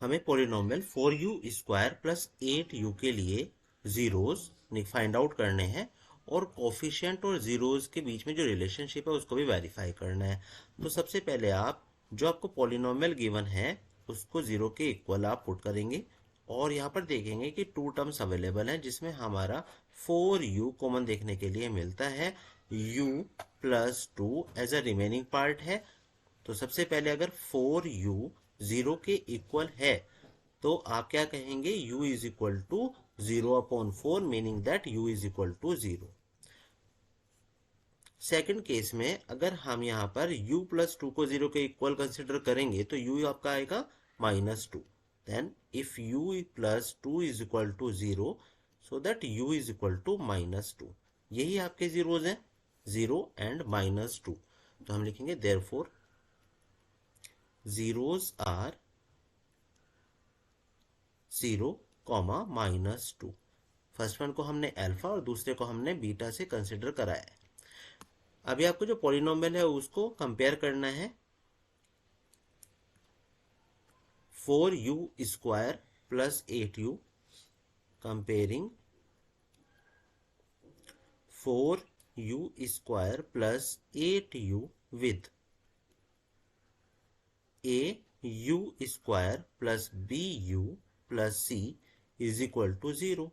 हमें polynomial 4u square plus 8u के लिए जीरोस फाइंड आउट करने हैं और कोफिशिएंट और जीरोस के बीच में जो रिलेशनशिप है उसको भी वेरीफाई करना है। तो सबसे पहले आप जो आपको पोलिनोमियल गिवन है उसको जीरो के इक्वल आप पुट करेंगे और यहाँ पर देखेंगे कि टू टर्म्स अवेलेबल हैं जिसमें हमारा 4u कॉमन देखने के लिए मिलता है। u plus 2 as a remaining part है। तो सबसे पहले अगर 4u 0 के इक्वल है तो आप क्या कहेंगे u is equal to 0/4 meaning that u is equal to 0। Second case में अगर हम यहाँ पर u प्लस 2 को 0 के इक्वल कंसिडर करेंगे तो u आपका आएगा -2। Then if u plus 2 is equal to 0 so that u is equal to -2। यही आपके जीरोज हैं, 0 एंड -2। तो हम लिखेंगे therefore zeros are 0, -2। First one को हमने अल्फा और दूसरे को हमने बीटा से कंसिडर कराया है। अभी आपको जो पॉलिनोमियल है उसको कंपेयर करना है। 4u square plus 8u comparing 4u square plus 8u with au square plus bu plus c is equal to 0।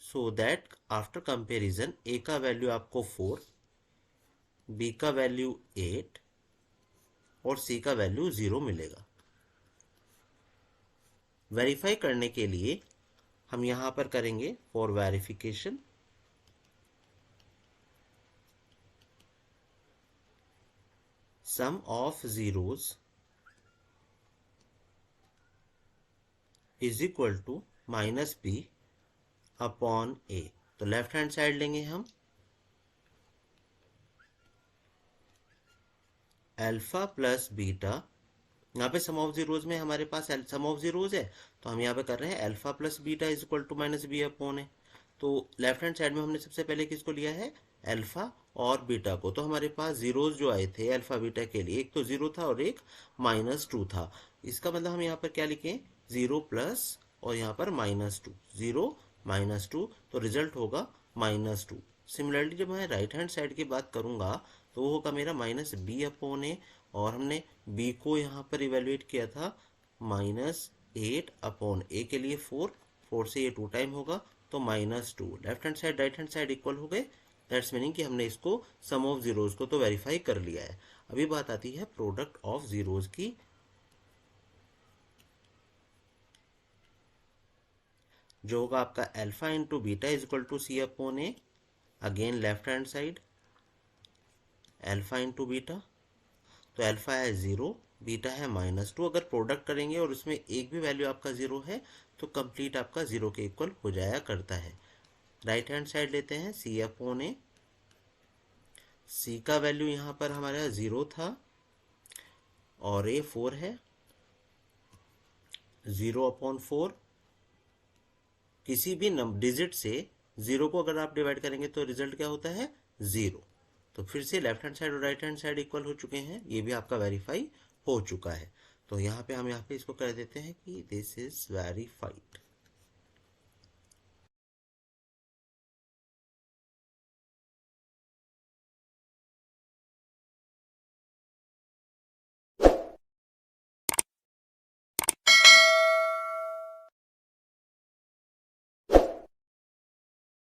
So that after comparison a का वैल्यू आपको 4, b का वैल्यू 8 और c का वैल्यू 0 मिलेगा। वेरीफाई करने के लिए हम यहां पर करेंगे for verification sum of zeros is equal to -b upon a। तो लेफ्ट हैंड साइड लेंगे हम अल्फा प्लस बीटा। यहाँ पे सम ऑफ जीरोज में हमारे पास सम ऑफ जीरोज है तो हम यहाँ पे कर रहे हैं alpha plus beta is equal to -b upon a। तो लेफ्ट हैंड साइड में हमने सबसे पहले किसको लिया है, अल्फा और बीटा को। तो हमारे पास जीरोज जो आए थे अल्फा बीटा के लिए, एक तो 0 था और एक -2 था। इसका मतलब हम यहाँ पर क्या लिखें, 0 प्लस और यहाँ पर -2, 0 -2, तो रिजल्ट होगा -2। सिमिलरली जब मैं राइट हैंड साइड की बात करूंगा तो वो होगा मेरा -b अपॉन a और हमने b को यहाँ पर इवेल्युएट किया था -8 अपॉन a के लिए 4, 4 से ये 2 टाइम होगा तो -2। Left hand side right hand side equal हो गए। दैट्स मीनिंग कि हमने इसको सम ऑफ जीरोज को तो वेरीफाई कर लिया है। अभी बात आती है प्रोडक्ट ऑफ जीरोज की। जो होगा आपका alpha into beta is equal to c upon a। Again left hand side alpha into beta, तो अल्फा है 0, बीटा है -2। अगर प्रोडक्ट करेंगे और उसमें एक भी वैल्यू आपका 0 है तो कंप्लीट आपका 0 के इक्वल हो जाया करता है। राइट हैंड साइड लेते हैं c अपॉन a। c का वैल्यू यहाँ पर हमारा 0 था और a 4 है, 0/4। किसी भी डिजिट से 0 को अगर आप डिवाइड करेंगे तो रिजल्ट क्या होता है, 0। तो फिर से लेफ्ट हैंड साइड और राइट हैंड साइड इक्वल हो चुके हैं, ये भी आपका वेरीफाई हो चुका है। तो यहाँ पे हम यहाँ पे इसको कर देते हैं कि दिस इज वेरीफाइड।